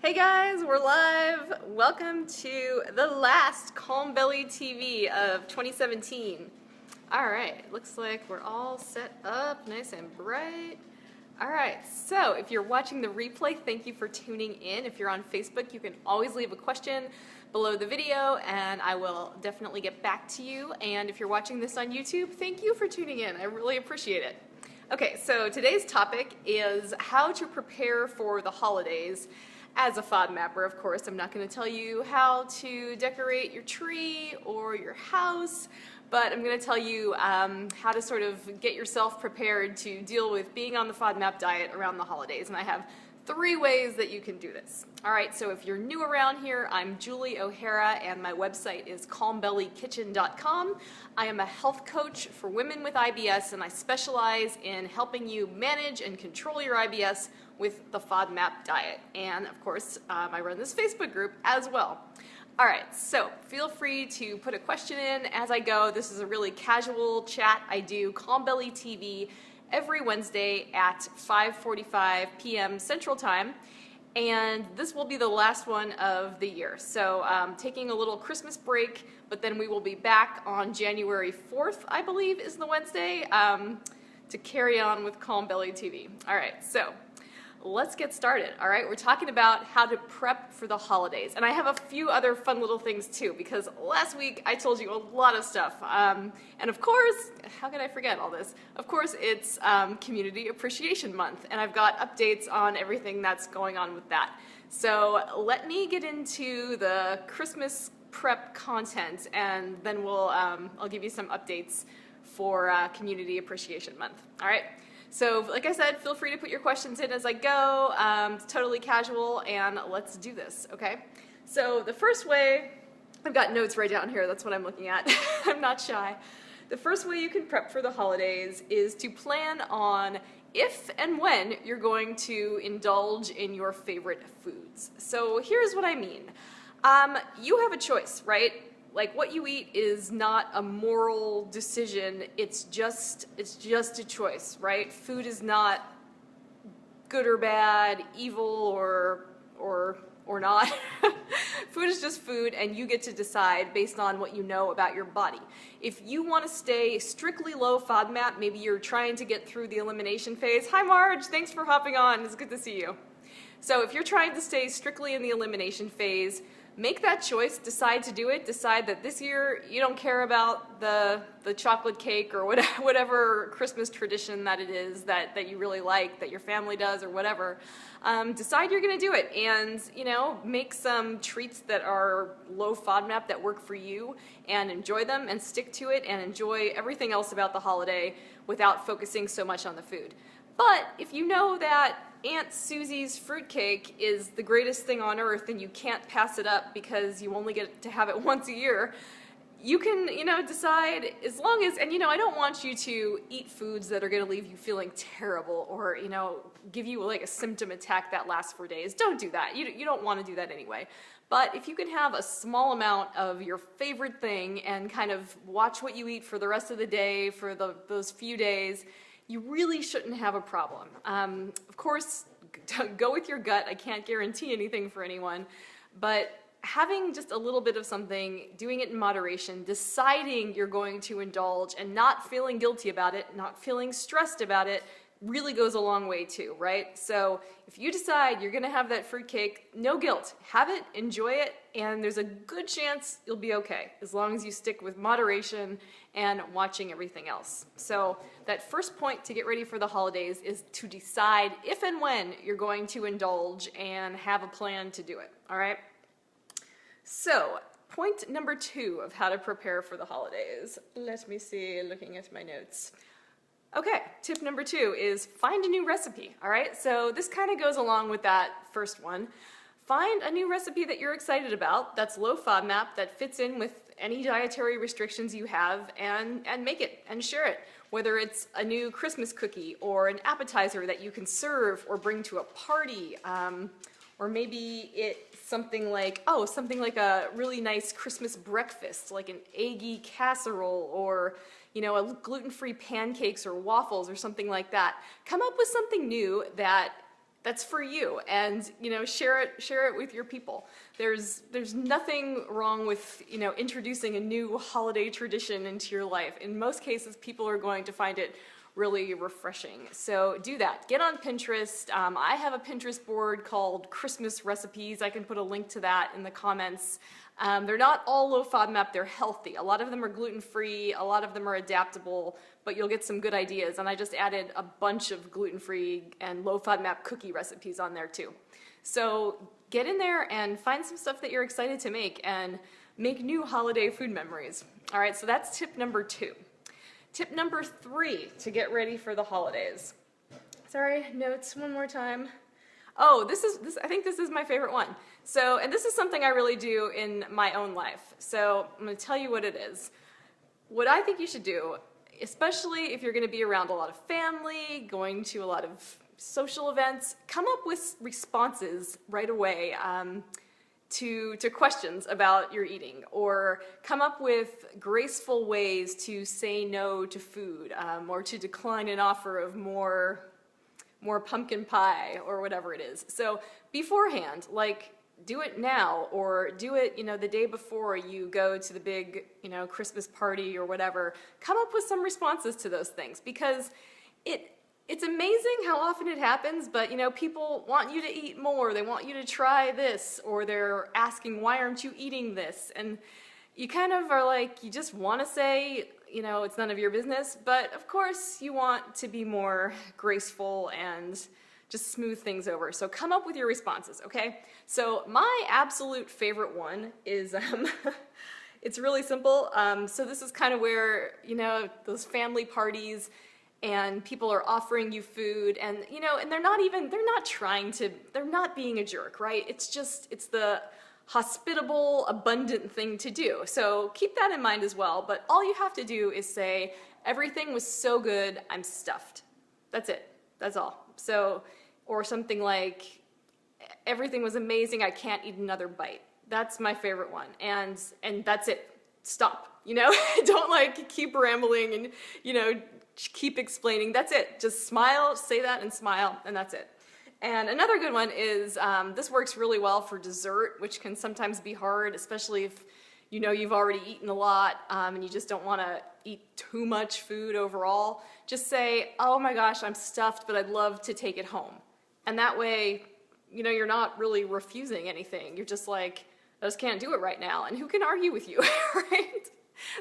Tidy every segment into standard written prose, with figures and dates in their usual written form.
Hey guys, we're live. Welcome to the last Calm Belly TV of 2017. All right, looks like we're all set up nice and bright. All right, so if you're watching the replay, thank you for tuning in. If you're on Facebook, you can always leave a question below the video and I will definitely get back to you. And if you're watching this on YouTube, thank you for tuning in. I really appreciate it. Okay, so today's topic is how to prepare for the holidays. As a FODMAP-er, of course, I'm not going to tell you how to decorate your tree or your house, but I'm going to tell you how to sort of get yourself prepared to deal with being on the FODMAP diet around the holidays. And I have 3 ways that you can do this. All right, so if you're new around here, I'm Julie O'Hara and my website is calmbellykitchen.com. I am a health coach for women with IBS and I specialize in helping you manage and control your IBS with the FODMAP diet. And of course, I run this Facebook group as well. All right, so feel free to put a question in as I go. This is a really casual chat. I do Calm Belly TV every Wednesday at 5:45 p.m. Central Time, and this will be the last one of the year. So taking a little Christmas break, but then we will be back on January 4th, I believe is the Wednesday, to carry on with Calm Belly TV. All right, so let's get started. All right, we're talking about how to prep for the holidays. And I have a few other fun little things too, because last week I told you a lot of stuff. And of course, how could I forget all this? Of course, it's Community Appreciation Month, and I've got updates on everything that's going on with that. So let me get into the Christmas prep content, and then I'll give you some updates for Community Appreciation Month. All right. So like I said, feel free to put your questions in as I go. It's totally casual, and let's do this, okay? So the first way, I've got notes right down here, that's what I'm looking at. I'm not shy. The first way you can prep for the holidays is to plan on if and when you're going to indulge in your favorite foods. So here's what I mean. You have a choice, right? Like, what you eat is not a moral decision, it's just a choice, right? Food is not good or bad, evil or not. Food is just food, and you get to decide based on what you know about your body. If you want to stay strictly low FODMAP, maybe you're trying to get through the elimination phase. Hi Marge, thanks for hopping on, it's good to see you. So if you're trying to stay strictly in the elimination phase, make that choice, decide to do it, decide that this year you don't care about the chocolate cake or whatever Christmas tradition that it is that you really like, that your family does or whatever. Decide you're going to do it, and make some treats that are low FODMAP that work for you, and enjoy them and stick to it and enjoy everything else about the holiday without focusing so much on the food. But if you know that Aunt Susie's fruitcake is the greatest thing on earth and you can't pass it up because you only get to have it once a year, you can, decide, as long as, and I don't want you to eat foods that are going to leave you feeling terrible or, give you like a symptom attack that lasts for days. Don't do that. You don't want to do that anyway. But if you can have a small amount of your favorite thing and kind of watch what you eat for the rest of the day, for those few days, you really shouldn't have a problem. Of course, go with your gut. I can't guarantee anything for anyone, but having just a little bit of something, doing it in moderation, deciding you're going to indulge and not feeling guilty about it, not feeling stressed about it, really goes a long way too, right? So if you decide you're gonna have that fruitcake, no guilt. Have it, enjoy it, and there's a good chance you'll be okay, as long as you stick with moderation and watching everything else. So that first point to get ready for the holidays is to decide if and when you're going to indulge and have a plan to do it, all right? So point number 2 of how to prepare for the holidays. Let me see, looking at my notes. Okay, tip number 2 is find a new recipe, all right? So this kind of goes along with that first one. Find a new recipe that you're excited about, that's low FODMAP, that fits in with any dietary restrictions you have, and make it and share it. Whether it's a new Christmas cookie or an appetizer that you can serve or bring to a party, or maybe it's something like a really nice Christmas breakfast, like an eggy casserole or a gluten-free pancakes or waffles or something like that. Come up with something new that that's for you, and share it with your people. There's nothing wrong with introducing a new holiday tradition into your life. In most cases, people are going to find it really refreshing. So do that. Get on Pinterest. I have a Pinterest board called Christmas Recipes. I can put a link to that in the comments. They're not all low FODMAP, they're healthy. A lot of them are gluten-free, a lot of them are adaptable, but you'll get some good ideas. And I just added a bunch of gluten-free and low FODMAP cookie recipes on there too. So get in there and find some stuff that you're excited to make and make new holiday food memories. All right, so that's tip number 2. Tip number 3 to get ready for the holidays. Sorry, notes one more time. Oh, I think this is my favorite one. So, and this is something I really do in my own life. So I'm going to tell you what it is. What I think you should do, especially if you're going to be around a lot of family, going to a lot of social events, come up with responses right away to questions about your eating, or come up with graceful ways to say no to food, or to decline an offer of more pumpkin pie or whatever it is. So beforehand, like, do it now, or do it the day before you go to the big Christmas party or whatever. Come up with some responses to those things, because it's amazing how often it happens, but people want you to eat more, they want you to try this, or they're asking, why aren't you eating this? And you kind of are like, you just want to say, it's none of your business, but of course you want to be more graceful and just smooth things over. So come up with your responses, okay? So my absolute favorite one is, it's really simple. So this is kind of where, those family parties, and people are offering you food, and and they're not being a jerk, right? It's the hospitable, abundant thing to do. So keep that in mind as well, but all you have to do is say, everything was so good, I'm stuffed. That's it, that's all. So, or something like, everything was amazing, I can't eat another bite. That's my favorite one, and that's it, stop, don't keep rambling and, keep explaining. That's it. Just smile, say that and smile, and that's it. And another good one is, this works really well for dessert, which can sometimes be hard, especially if you've already eaten a lot and you just don't want to eat too much food overall. Just say, oh my gosh, I'm stuffed, but I'd love to take it home. And that way, you're not really refusing anything. You're just like, I just can't do it right now. And who can argue with you, right?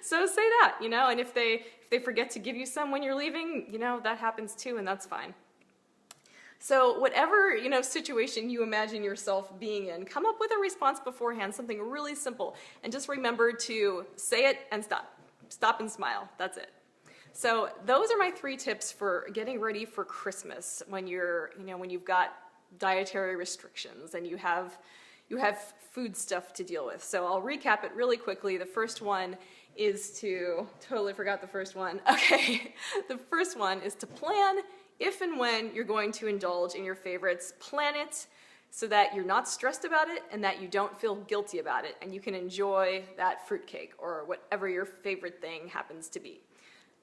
So say that, and if they forget to give you some when you're leaving, that happens too, and that's fine. So whatever, situation you imagine yourself being in, come up with a response beforehand, something really simple, and just remember to say it and stop. Stop and smile, that's it. So those are my 3 tips for getting ready for Christmas when when you've got dietary restrictions and you have food stuff to deal with. So I'll recap it really quickly. The first one is to, totally forgot the first one. Okay, the first one is to plan if and when you're going to indulge in your favorites. Plan it so that you're not stressed about it and that you don't feel guilty about it, and you can enjoy that fruitcake or whatever your favorite thing happens to be.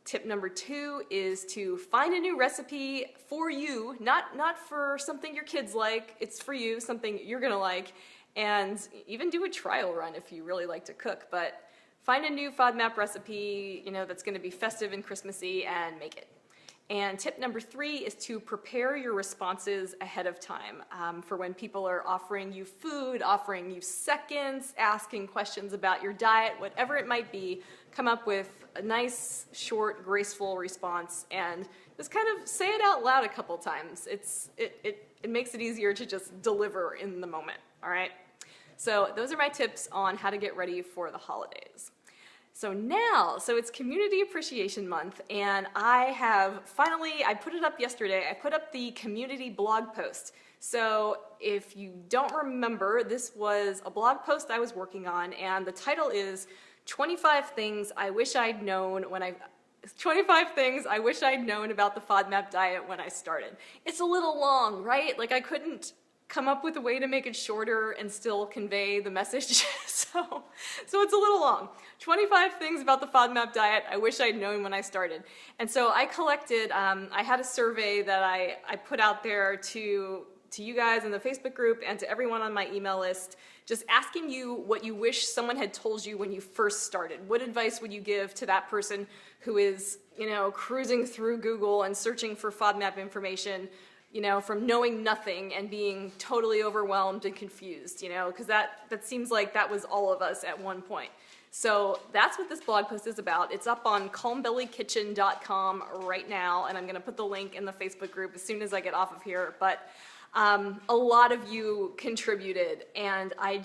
Tip number 2 is to find a new recipe for you, not for something your kids like, it's for you, something you're gonna like, and even do a trial run if you really like to cook, but find a new FODMAP recipe, that's gonna be festive and Christmassy, and make it. And tip number 3 is to prepare your responses ahead of time for when people are offering you food, offering you seconds, asking questions about your diet, whatever it might be. Come up with a nice, short, graceful response and just kind of say it out loud a couple times. It makes it easier to just deliver in the moment, all right? So those are my tips on how to get ready for the holidays. So it's Community Appreciation Month, and I put it up yesterday, I put up the community blog post. So if you don't remember, this was a blog post I was working on, and the title is 25 Things I Wish I'd Known about the FODMAP diet when I started. It's a little long, right? Like, I couldn't come up with a way to make it shorter and still convey the message. so it's a little long. 25 things about the FODMAP diet I wish I'd known when I started. And so I collected, I had a survey that I put out there to to you guys in the Facebook group and to everyone on my email list, just asking you what you wish someone had told you when you first started. What advice would you give to that person who is, cruising through Google and searching for FODMAP information, from knowing nothing and being totally overwhelmed and confused, because that seems like that was all of us at one point. So that's what this blog post is about. It's up on calmbellykitchen.com right now, and I'm going to put the link in the Facebook group as soon as I get off of here. But a lot of you contributed, and I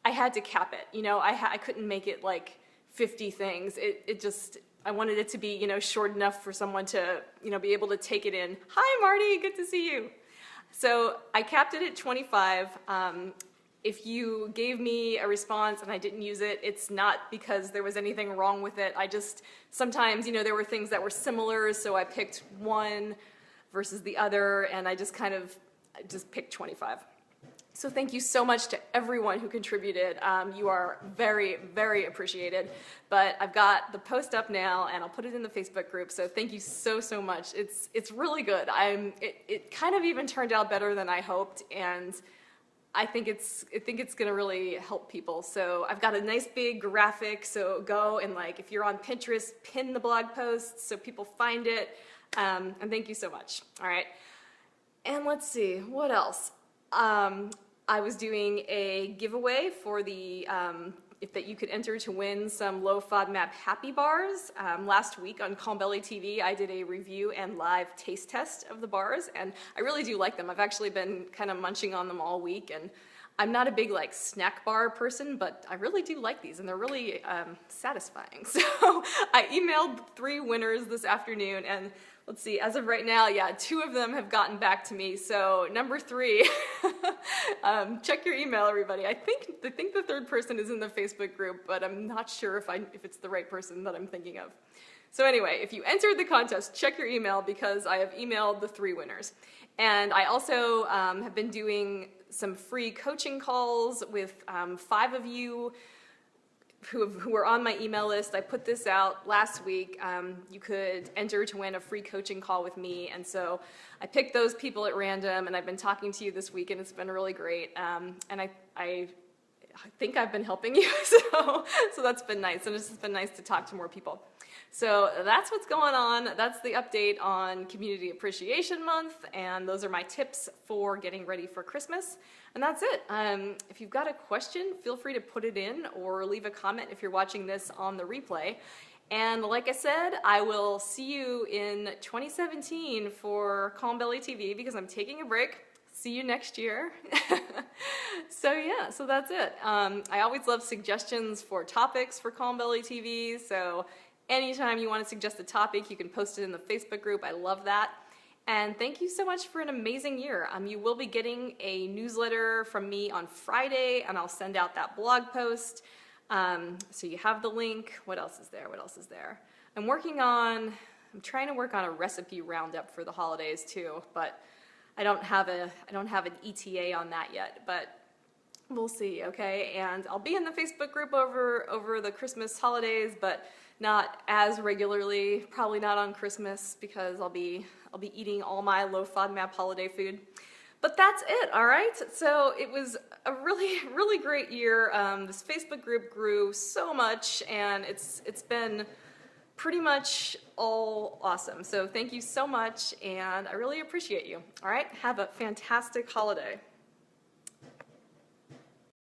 had to cap it. I couldn't make it like 50 things. I wanted it to be, short enough for someone to, be able to take it in. Hi, Marty, good to see you. So I capped it at 25. If you gave me a response and I didn't use it, it's not because there was anything wrong with it. Sometimes, there were things that were similar, so I picked one versus the other, and I just picked 25. So thank you so much to everyone who contributed. You are very, very appreciated. But I've got the post up now, and I'll put it in the Facebook group. So thank you so, so much. It's really good. It kind of even turned out better than I hoped, and I think it's going to really help people. So I've got a nice big graphic. So go and if you're on Pinterest, pin the blog post so people find it. And thank you so much. All right. And let's see what else. I was doing a giveaway for the that you could enter to win some low FODMAP happy bars. Last week on Calm Belly TV, I did a review and live taste test of the bars, and I really do like them. I've actually been kind of munching on them all week, and I'm not a big snack bar person, but I really do like these, and they're really satisfying. So I emailed 3 winners this afternoon, and let's see, as of right now, 2 of them have gotten back to me. So number 3, check your email, everybody. I think the 3rd person is in the Facebook group, but I'm not sure if it's the right person that I'm thinking of. So anyway, if you entered the contest, check your email because I have emailed the 3 winners. And I also have been doing some free coaching calls with 5 of you who were on my email list. I put this out last week. You could enter to win a free coaching call with me, and so I picked those people at random, and I've been talking to you this week, and it's been really great. And I think I've been helping you, so that's been nice, and it's just been nice to talk to more people. So that's what's going on. That's the update on Community Appreciation Month, and those are my tips for getting ready for Christmas. And that's it. If you've got a question, feel free to put it in or leave a comment if you're watching this on the replay. And like I said, I will see you in 2017 for Calm Belly TV because I'm taking a break. See you next year. So that's it. I always love suggestions for topics for Calm Belly TV, so anytime you want to suggest a topic, you can post it in the Facebook group. I love that. And thank you so much for an amazing year. You will be getting a newsletter from me on Friday, and I'll send out that blog post. So you have the link. What else is there? I'm trying to work on a recipe roundup for the holidays too, but I don't have an ETA on that yet, but we'll see, okay? And I'll be in the Facebook group over the Christmas holidays, but not as regularly, probably not on Christmas because I'll be eating all my low FODMAP holiday food. But that's it, all right? So it was a really, really great year. This Facebook group grew so much, and it's been pretty much all awesome. So thank you so much, and I really appreciate you. All right, have a fantastic holiday.